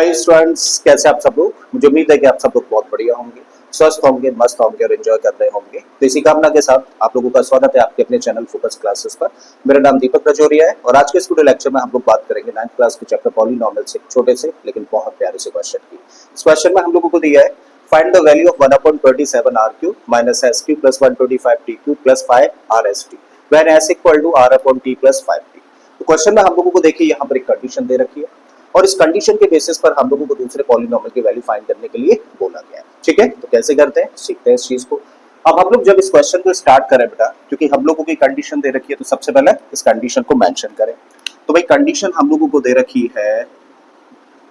Hi students, कैसे आप सब लोग। मुझे उम्मीद है कि आप सब लोग बहुत बढ़िया होंगे, स्वस्थ होंगे, मस्त होंगे और एंजॉय कर रहे होंगे। तो इसी कामना के साथ आप लोगों का स्वागत है आपके अपने चैनल फोकस क्लासेस पर। मेरा नाम दीपक रजौरिया है और आज के स्टूडियो लेक्चर में हम लोग बात करेंगे 9th क्लास के चैप्टर पॉलीनॉमियल से छोटे से लेकिन बहुत प्यारे से क्वेश्चन की। इस क्वेश्चन में हम लोगों को दिया है find the value of 1/27 r³ - s³ + 125 t³ + 5 rsT when s = r/t + 5t। तो क्वेश्चन में हम लोगों को देखिए यहाँ पर एक कंडीशन दे रखी है और इस कंडीशन के बेसिस पर हम लोगों को दूसरे पॉलीनॉमियल की वैल्यू फाइंड करने के लिए बोला गया है। ठीक है, तो कैसे करते हैं, सीखते हैं इस चीज को। अब हम लोग जब इस क्वेश्चन को स्टार्ट करें बेटा, क्योंकि हम लोगों की कंडीशन दे रखी है, तो सबसे पहले इस कंडीशन को मेंशन करें। तो भाई कंडीशन हम लोगों को दे रखी है,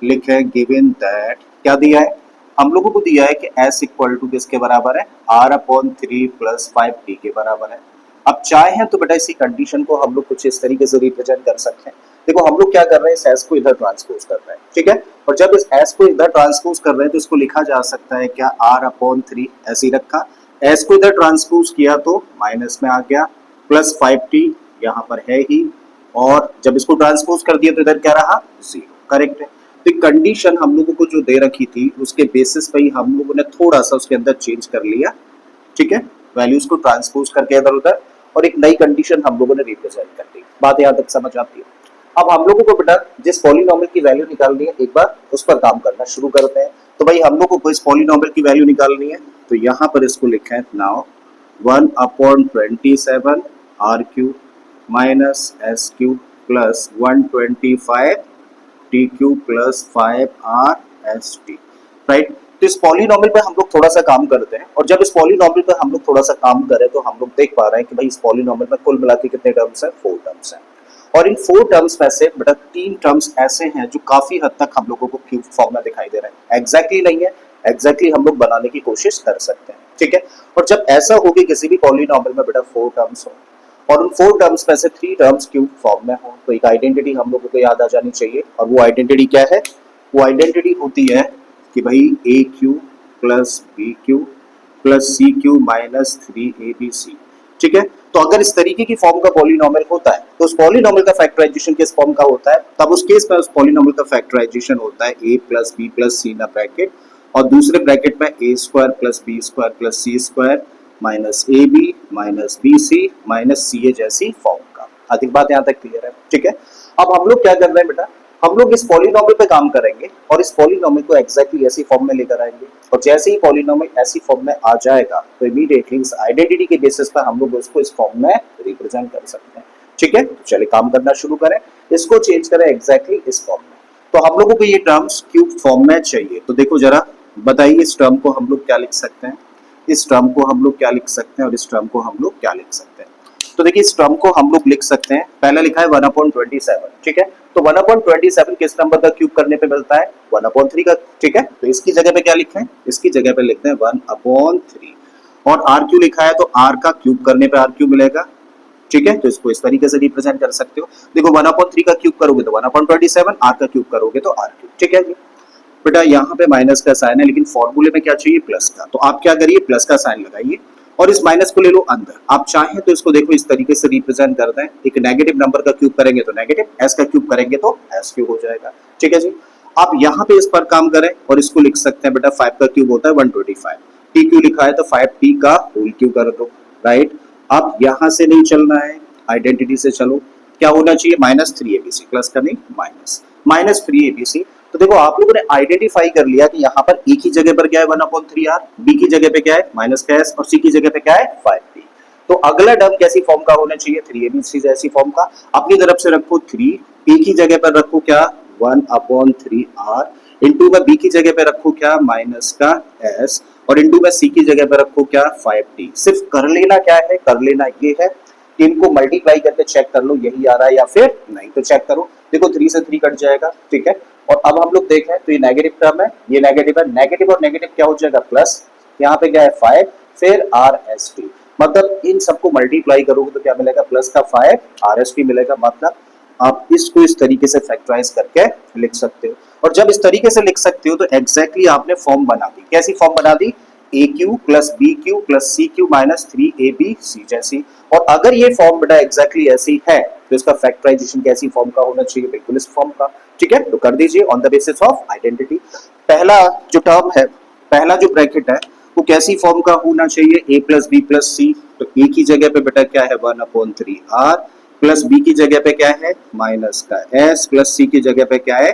लिखे गिवन दैट, क्या दिया है हम लोगों को, दिया है कि s = किसके बराबर है, r/3 + 5t के बराबर है। अब चाहे तो बेटा इसी कंडीशन को हम लोग कुछ इस तरीके से रिप्रेजेंट कर सकते हैं। देखो हम लोग क्या कर रहे हैं, इस s को इधर ट्रांसपोज कर रहे हैं, ठीक है। और जब इस s को इधर ट्रांसपोज कर रहे हैं तो इसको लिखा जा सकता है क्या, r/3 ऐसे ही रखा, s को इधर ट्रांसपोज किया तो माइनस में आ गया, प्लस 5t यहाँ पर है ही, और जब इसको ट्रांसपोज कर दिया तो इधर क्या रहा, 0। करेक्ट है। तो कंडीशन हम लोगों को जो दे रखी थी उसके बेसिस पे ही हम लोगों ने थोड़ा सा उसके अंदर चेंज कर लिया, ठीक है, वैल्यूज को ट्रांसपोज करके इधर उधर, और एक नई कंडीशन हम लोगों ने रिप्रेजेंट कर दी। बात यहाँ तक समझ आती है। अब हम लोगों को बेटा जिस पॉलीनॉमियल की वैल्यू निकालनी है, एक बार उस पर काम करना शुरू करते हैं। तो भाई हम लोगों को इस पॉलीनॉमियल की वैल्यू निकालनी है, तो यहाँ पर इसको लिखा है now 1/27 r³ - s³ + 125 t³ + 5 rsT, right. तो इस पॉलीनॉमियल पे हम लोग थोड़ा सा काम करते हैं, और जब इस पॉलीनॉमियल पे हम लोग थोड़ा सा काम करें तो हम लोग देख पा रहे हैं कि भाई इस पॉलीनॉमियल में कुल मिला के कितने टर्म्स हैं, 4 टर्म्स हैं। और इन 4 टर्म्स में से बेटा 3 टर्म्स ऐसे हैं जो काफी हद तक हम लोगों को क्यूब फॉर्म में दिखाई दे रहे हैं। एग्जैक्टली नहीं है, एग्जैक्टली हम लोग बनाने की कोशिश कर सकते हैं, ठीक है। और जब ऐसा हो कि किसी भी पॉलीनॉमियल में बेटा 4 टर्म्स हो और उन 4 टर्म्स में से 3 टर्म्स क्यूब फॉर्म में हो, तो एक आइडेंटिटी हम लोगों को याद आ जानी चाहिए। और वो आइडेंटिटी क्या है, वो आइडेंटिटी होती है कि भाई a³ + b³ + c³ - 3abc, ठीक है। तो अगर इस तरीके की फॉर्म का पॉलीनॉमियल होता है तो उस पॉलीनॉमियल का फैक्टराइजेशन किस फॉर्म का होता है, तब उस केस में उस पॉलीनॉमियल का फैक्टराइजेशन होता है a + b + c ना ब्रैकेट, और दूसरे ब्रैकेट में a² + b² + c² - ab - bc - ca जैसी फॉर्म का। अधिक बात यहाँ तक क्लियर है, ठीक है। अब हम लोग क्या कर रहे हैं बेटा, हम लोग इस पॉलीनॉमियल पे काम करेंगे और इस पॉलीनॉमियल को एग्जैक्टली ऐसी फॉर्म में लेकर आएंगे, और जैसे ही पॉलीनॉमियल ऐसी फॉर्म में आ जाएगा तो इमीडिएटली इस आइडेंटिटी के बेसिस पर हम लोग उसको इस फॉर्म में रिप्रेजेंट कर सकते हैं, ठीक है। तो चलिए काम करना शुरू करें, इसको चेंज करें एग्जैक्टली इस फॉर्म में। तो हम लोगों को ये टर्म्स क्यूब फॉर्म में चाहिए, तो देखो जरा बताइए इस टर्म को हम लोग क्या लिख सकते हैं, इस टर्म को हम लोग क्या लिख सकते हैं, और इस टर्म को हम लोग क्या लिख सकते हैं। तो देखिए इस टर्म को हम लोग लिख सकते हैं, पहला लिखा है 1/27, ठीक है। तो 1/27 किस नंबर का क्यूब करने पे मिलता है, 1/3 का, ठीक है। तो इसकी जगह पे क्या लिखते हैं, इसकी जगह पे लिखते हैं 1/3, और r क्यों लिखा है, तो r का क्यूब करने पे r क्यूब मिलेगा, ठीक है। तो इसको इस तरीके से रिप्रेजेंट कर सकते हो। देखो 1/3 का क्यूब करोगे तो 1/27, r का क्यूब करोगे तो r क्यूब, ठीक है जी। बेटा यहाँ पे माइनस का साइन है, लेकिन फॉर्मूले में क्या चाहिए, प्लस का, तो आप क्या करिए, प्लस का साइन लगाइए और इस माइनस को ले लो अंदर। आप चाहें तो इसको देखो इस तरीके से रिप्रेजेंट करते हैं, एक नेगेटिव नंबर का क्यूब करेंगे तो नेगेटिव, एस का क्यूब करेंगे तो एस क्यूब हो जाएगा, ठीक है जी। आप यहाँ पे इस पर काम करें और इसको लिख सकते हैं बेटा 5 का क्यूब होता है 125, टी क्यू लिखा है तो 5t का होल क्यूब कर दो, राइट। अब यहाँ से नहीं चलना है, आइडेंटिटी से चलो, क्या होना चाहिए, -3abc, प्लस का नहीं, -3abc। तो देखो आप लोगों ने आइडेंटिफाई कर लिया कि यहाँ पर ए की जगह पर क्या है 1/3r, बी की जगह पे क्या है माइनस का एस, और सी की जगह पे क्या है 5t। तो अगला टर्म कैसी फॉर्म का होना चाहिए, 3abc जैसी फॉर्म का। अपनी तरफ से रखो 3, ए की जगह पर रखो क्या 1/3r, इंटू में बी की जगह पे रखो क्या माइनस का एस, और इंटू में सी की जगह पे रखो क्या 5t। सिर्फ कर लेना क्या है, कर लेना ये है कि इनको मल्टीप्लाई करके चेक कर लो यही आ रहा है या फिर नहीं, तो चेक करो। देखो 3 से 3 कट जाएगा, ठीक है। और अब हम लोग देखें तो ये नेगेटिव टर्म है, ये नेगेटिव है, नेगेटिव और नेगेटिव क्या हो जाएगा, प्लस, यहाँ पे क्या है 5, फिर rsT, मतलब इन सबको मल्टीप्लाई करोगे तो क्या मिलेगा, प्लस का 5 rsT मिलेगा। मतलब आप इसको इस तरीके से फैक्टराइज करके लिख सकते हो, और जब इस तरीके से लिख सकते हो तो एग्जैक्टली आपने फॉर्म बना दी। कैसी फॉर्म बना दी, a³ + b³ + c³ - 3abc जैसी। और अगर ये फॉर्म बेटा एग्जैक्टली ऐसी है तो इसका फैक्टराइजेशन कैसी फॉर्म का होना चाहिए, बिल्कुल इस फॉर्म का। ठीक है, तो कर दीजिए on the basis of identity. पहला जो टर्म है, पहला जो ब्रैकेट है वो कैसी फॉर्म का होना चाहिए, a प्लस बी प्लस सी। तो a की जगह पे बेटा क्या है 1/3r, प्लस b की जगह पे क्या है माइनस का s, प्लस c की जगह पे क्या है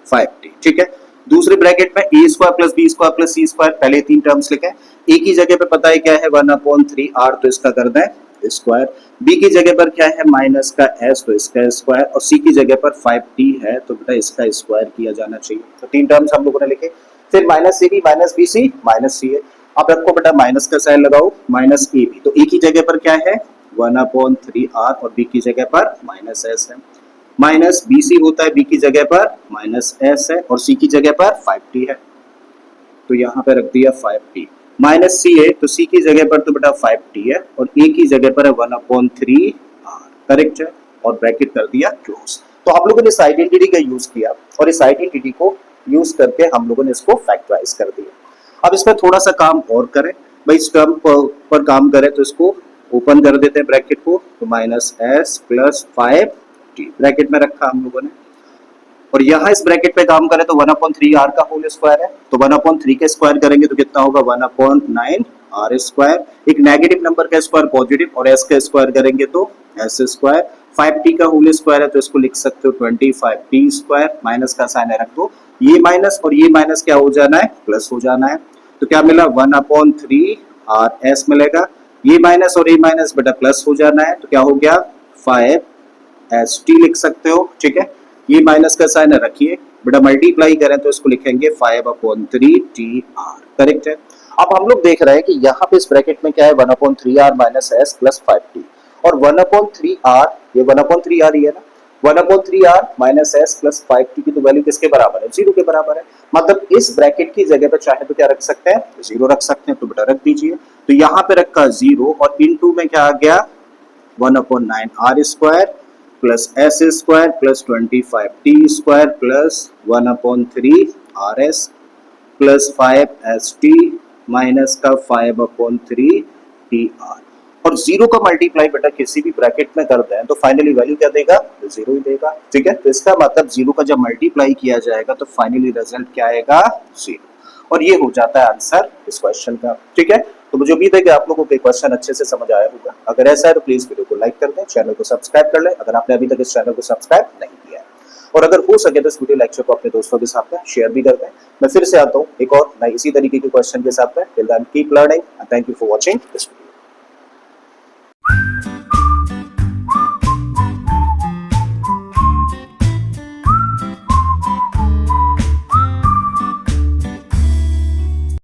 5t। ठीक है, दूसरे ब्रैकेट में a square plus b square plus c square, पहले तीन टर्म्स लिखे। a की जगह पे पता है क्या है 1/3r, तो इसका कर दें स्क्वायर। b की जगह पर क्या है माइनस का s, तो इसका स्क्वायर, और c की जगह पर 5t है तो बेटा इसका स्क्वायर किया जाना चाहिए। तो तीन टर्म्स हम लोगों ने लिखे। फिर minus C B minus B C minus C A. अब रखो बेटा माइनस का साइन लगाओ, माइनस ए बी, तो ए की जगह पर क्या है 1/3r और बी की जगह पर माइनस एस है। माइनस बी सी होता है, बी की जगह पर माइनस एस है और सी की जगह पर 5t है, तो यहाँ पे रख दिया 5t। माइनस सी है तो सी की जगह पर तो बेटा 5t है और ए की जगह पर है 1/3r, करेक्ट है, और ब्रैकेट कर दिया क्लोज। तो हम लोगों ने इस आइडेंटिटी का यूज किया और इस आइडेंटिटी को यूज करके हम लोगों ने इसको फैक्टराइज कर दिया। अब इसमें थोड़ा सा काम और करें भाई, इस टर्म पर काम करें तो इसको ओपन कर देते हैं ब्रैकेट को, तो minus S plus 5t bracket में रखा हम लोगों ने, और यहाँ इस ब्रैकेट पे काम करें तो 1/3r का होल स्क्वायर है, तो 1/3 के स्क्वायर करेंगे तो कितना होगा 1/9r स्क्वायर। एक नेगेटिव नंबर का स्क्वायर पॉजिटिव, और s का स्क्वायर करेंगे तो s स्क्वायर। 5t का होल स्क्वायर है तो इसको लिख सकते हो 25t स्क्वायर, माइनस का साइन है रख दो, ये माइनस और ये माइनस क्या हो जाना है प्लस हो जाना है, तो क्या मिला 1/3r मिलेगा। ये माइनस और ये माइनस बेटा प्लस हो जाना है, तो क्या हो गया 5st लिख सकते हो। ठीक है, ये माइनस का साइन रखिए बेटा, मल्टीप्लाई करें तो इसको लिखेंगे 5/3tr, करेक्ट है। अब हम लोग देख रहे हैं कि यहाँ पे इस ब्रैकेट में क्या है 1/3r minus s plus 5t, और 1/3r ये 1/3r ही है ना, 1/3r minus s plus 5t की तो वैल्यू किसके बराबर है 0 के बराबर है। मतलब इस ब्रैकेट की जगह पे चाहे तो क्या रख सकते हैं 0 रख सकते हैं, तो बेटा रख दीजिए। तो यहाँ पे रखा 0 और इनटू में क्या आ गया 1/9r square plus S square plus 25t square plus 1/3rs plus 5st minus का 5/3tr, और 0 का मल्टीप्लाई बेटा किसी भी ब्रैकेट में करते हैं तो फाइनली वैल्यू क्या देगा 0 ही देगा। ठीक है, तो इसका मतलब 0 का जब मल्टीप्लाई किया जाएगा तो फाइनली रिजल्ट क्या आएगा 0, और ये हो जाता है आंसर इस क्वेश्चन का। ठीक है, तो मुझे उम्मीद है कि आप लोगों को क्वेश्चन अच्छे से समझ आया होगा। अगर ऐसा है तो प्लीज वीडियो को लाइक कर दें, चैनल को सब्सक्राइब कर लें अगर आपने अभी तक इस चैनल को सब्सक्राइब नहीं किया है, और अगर हो सके तो इस वीडियो लेक्चर को अपने दोस्तों के साथ में शेयर भी कर दें। मैं फिर से आता हूँ एक और नई इसी तरीके के क्वेश्चन के साथ में। Till then keep learning and thank you for watching this video.